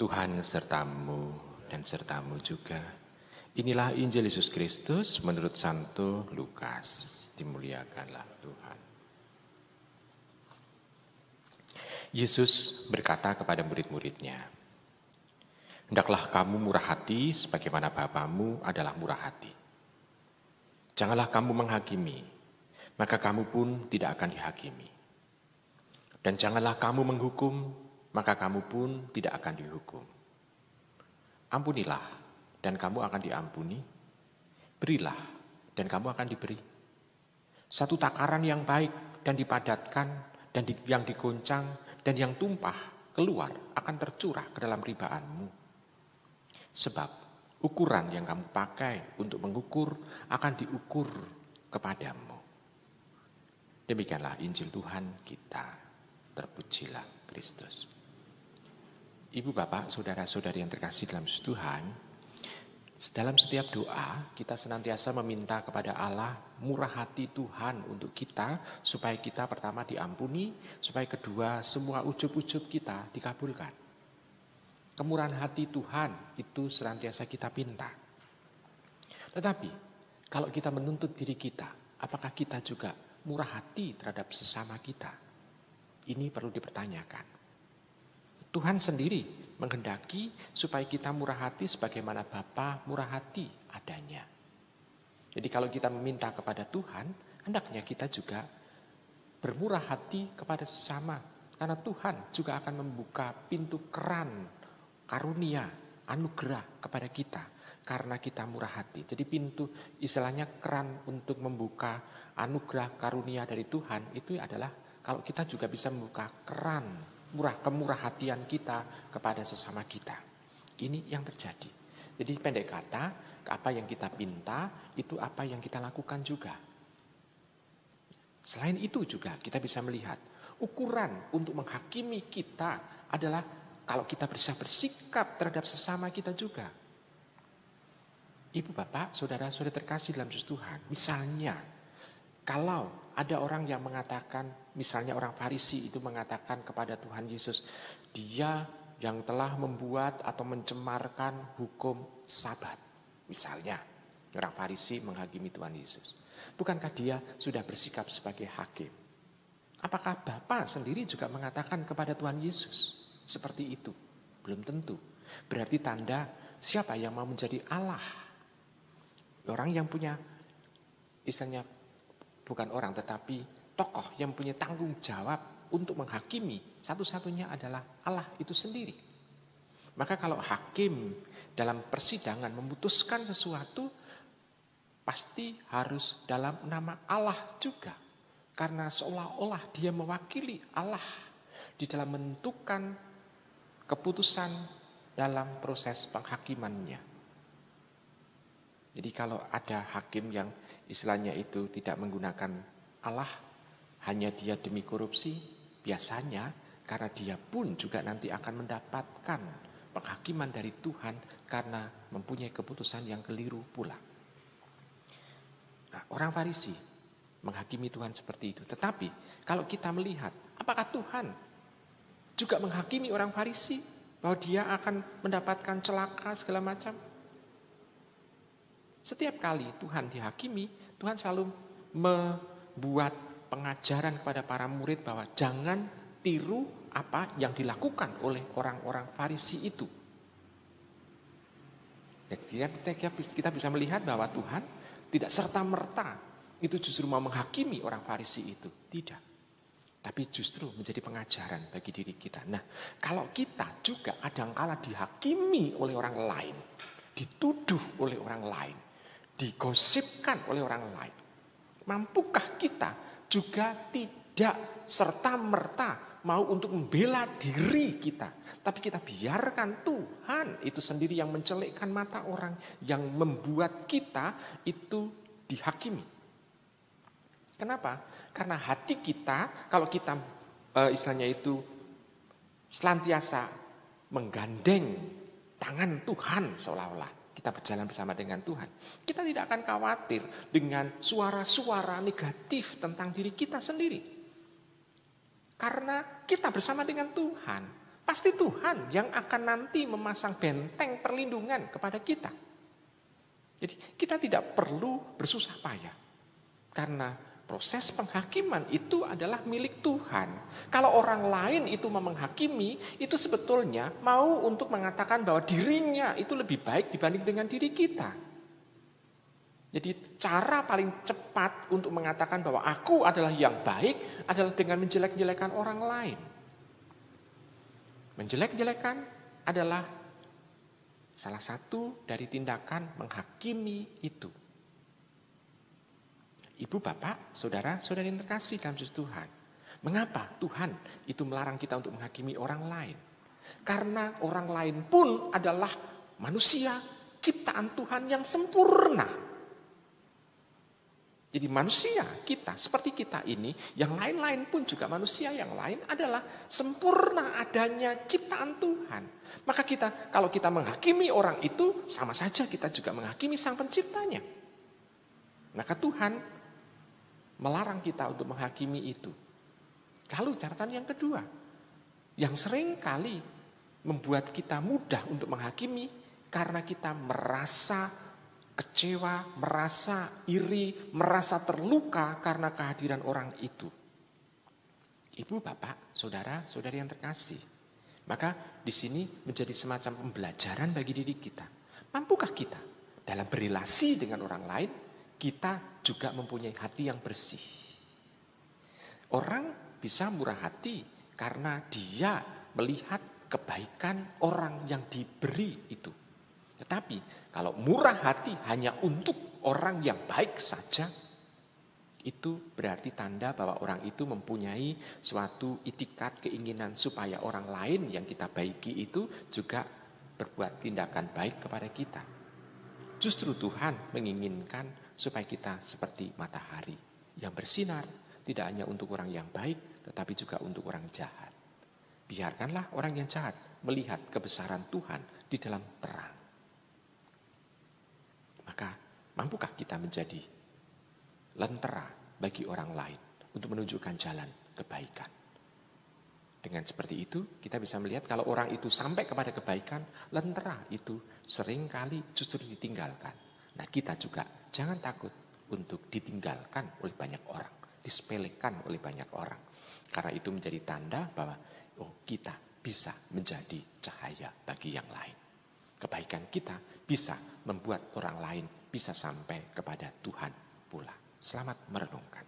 Tuhan sertamu dan sertamu juga. Inilah Injil Yesus Kristus menurut Santo Lukas. Dimuliakanlah Tuhan. Yesus berkata kepada murid-muridnya, "Hendaklah kamu murah hati sebagaimana Bapamu adalah murah hati. Janganlah kamu menghakimi, maka kamu pun tidak akan dihakimi. Dan janganlah kamu menghukum, maka kamu pun tidak akan dihukum. Ampunilah, dan kamu akan diampuni. Berilah, dan kamu akan diberi. Satu takaran yang baik dan dipadatkan, dan yang digoncang, dan yang tumpah keluar akan tercurah ke dalam ribaanmu. Sebab ukuran yang kamu pakai untuk mengukur akan diukur kepadamu." Demikianlah Injil Tuhan kita. Terpujilah Kristus. Ibu, bapak, saudara-saudari yang terkasih dalam Tuhan, dalam setiap doa kita senantiasa meminta kepada Allah murah hati Tuhan untuk kita, supaya kita pertama diampuni, supaya kedua semua ujub-ujub kita dikabulkan. Kemurahan hati Tuhan itu senantiasa kita pinta. Tetapi kalau kita menuntut diri kita, apakah kita juga murah hati terhadap sesama kita? Ini perlu dipertanyakan. Tuhan sendiri menghendaki supaya kita murah hati sebagaimana Bapa murah hati adanya. Jadi kalau kita meminta kepada Tuhan, hendaknya kita juga bermurah hati kepada sesama. Karena Tuhan juga akan membuka pintu keran karunia, anugerah kepada kita. Karena kita murah hati. Jadi pintu istilahnya keran untuk membuka anugerah karunia dari Tuhan itu adalah kalau kita juga bisa membuka keran kemurahhatian kita kepada sesama kita. Ini yang terjadi. Jadi pendek kata, apa yang kita pinta itu apa yang kita lakukan juga. Selain itu juga kita bisa melihat ukuran untuk menghakimi kita adalah kalau kita bisa bersikap terhadap sesama kita juga. Ibu, bapak, saudara-saudara terkasih dalam Tuhan, misalnya kalau ada orang yang mengatakan, misalnya orang Farisi itu mengatakan kepada Tuhan Yesus, dia yang telah membuat atau mencemarkan hukum Sabat. Misalnya, orang Farisi menghakimi Tuhan Yesus. Bukankah dia sudah bersikap sebagai hakim? Apakah Bapa sendiri juga mengatakan kepada Tuhan Yesus seperti itu? Belum tentu. Berarti tanda siapa yang mau menjadi Allah? Orang yang punya, misalnya bukan orang tetapi tokoh yang punya tanggung jawab untuk menghakimi, satu-satunya adalah Allah itu sendiri. Maka kalau hakim dalam persidangan memutuskan sesuatu, pasti harus dalam nama Allah juga. Karena seolah-olah dia mewakili Allah di dalam menentukan keputusan dalam proses penghakimannya. Jadi kalau ada hakim yang istilahnya itu tidak menggunakan Allah, hanya dia demi korupsi, biasanya karena dia pun juga nanti akan mendapatkan penghakiman dari Tuhan karena mempunyai keputusan yang keliru pula. Nah, orang Farisi menghakimi Tuhan seperti itu. Tetapi kalau kita melihat, apakah Tuhan juga menghakimi orang Farisi bahwa dia akan mendapatkan celaka segala macam? Setiap kali Tuhan dihakimi, Tuhan selalu membuat pengajaran kepada para murid bahwa jangan tiru apa yang dilakukan oleh orang-orang Farisi itu. Jadi kita bisa melihat bahwa Tuhan tidak serta-merta itu justru mau menghakimi orang Farisi itu. Tidak. Tapi justru menjadi pengajaran bagi diri kita. Nah, kalau kita juga kadang-kala dihakimi oleh orang lain, dituduh oleh orang lain, digosipkan oleh orang lain, mampukah kita juga tidak serta-merta mau untuk membela diri kita, tapi kita biarkan Tuhan itu sendiri yang mencelikkan mata orang, yang membuat kita itu dihakimi. Kenapa? Karena hati kita, kalau kita istilahnya itu senantiasa menggandeng tangan Tuhan seolah-olah kita berjalan bersama dengan Tuhan, kita tidak akan khawatir dengan suara-suara negatif tentang diri kita sendiri. Karena kita bersama dengan Tuhan, pasti Tuhan yang akan nanti memasang benteng perlindungan kepada kita. Jadi kita tidak perlu bersusah payah. Karena proses penghakiman itu adalah milik Tuhan. Kalau orang lain itu menghakimi, itu sebetulnya mau untuk mengatakan bahwa dirinya itu lebih baik dibanding dengan diri kita. Jadi cara paling cepat untuk mengatakan bahwa aku adalah yang baik adalah dengan menjelek-jelekan orang lain. Menjelek-jelekan adalah salah satu dari tindakan menghakimi itu. Ibu, bapak, saudara, saudari yang terkasih dalam Yesus Tuhan. Mengapa Tuhan itu melarang kita untuk menghakimi orang lain? Karena orang lain pun adalah manusia ciptaan Tuhan yang sempurna. Jadi manusia kita, seperti kita ini, yang lain-lain pun juga manusia yang lain adalah sempurna adanya ciptaan Tuhan. Maka kita, kalau kita menghakimi orang itu, sama saja kita juga menghakimi sang penciptanya. Maka Tuhan melarang kita untuk menghakimi itu. Lalu catatan yang kedua, yang sering kali membuat kita mudah untuk menghakimi, karena kita merasa kecewa, merasa iri, merasa terluka karena kehadiran orang itu. Ibu, bapak, saudara, saudari yang terkasih. Maka di sini menjadi semacam pembelajaran bagi diri kita. Mampukah kita dalam berelasi dengan orang lain, kita juga mempunyai hati yang bersih. Orang bisa murah hati karena dia melihat kebaikan orang yang diberi itu. Tetapi kalau murah hati hanya untuk orang yang baik saja, itu berarti tanda bahwa orang itu mempunyai suatu itikat keinginan supaya orang lain yang kita baiki itu juga berbuat tindakan baik kepada kita. Justru Tuhan menginginkan supaya kita seperti matahari yang bersinar, tidak hanya untuk orang yang baik, tetapi juga untuk orang jahat. Biarkanlah orang yang jahat melihat kebesaran Tuhan di dalam terang. Maka mampukah kita menjadi lentera bagi orang lain untuk menunjukkan jalan kebaikan? Dengan seperti itu kita bisa melihat kalau orang itu sampai kepada kebaikan, lentera itu seringkali justru ditinggalkan. Nah, kita juga jangan takut untuk ditinggalkan oleh banyak orang, disepelekan oleh banyak orang. Karena itu menjadi tanda bahwa kita bisa menjadi cahaya bagi yang lain. Kebaikan kita bisa membuat orang lain bisa sampai kepada Tuhan pula. Selamat merenungkan.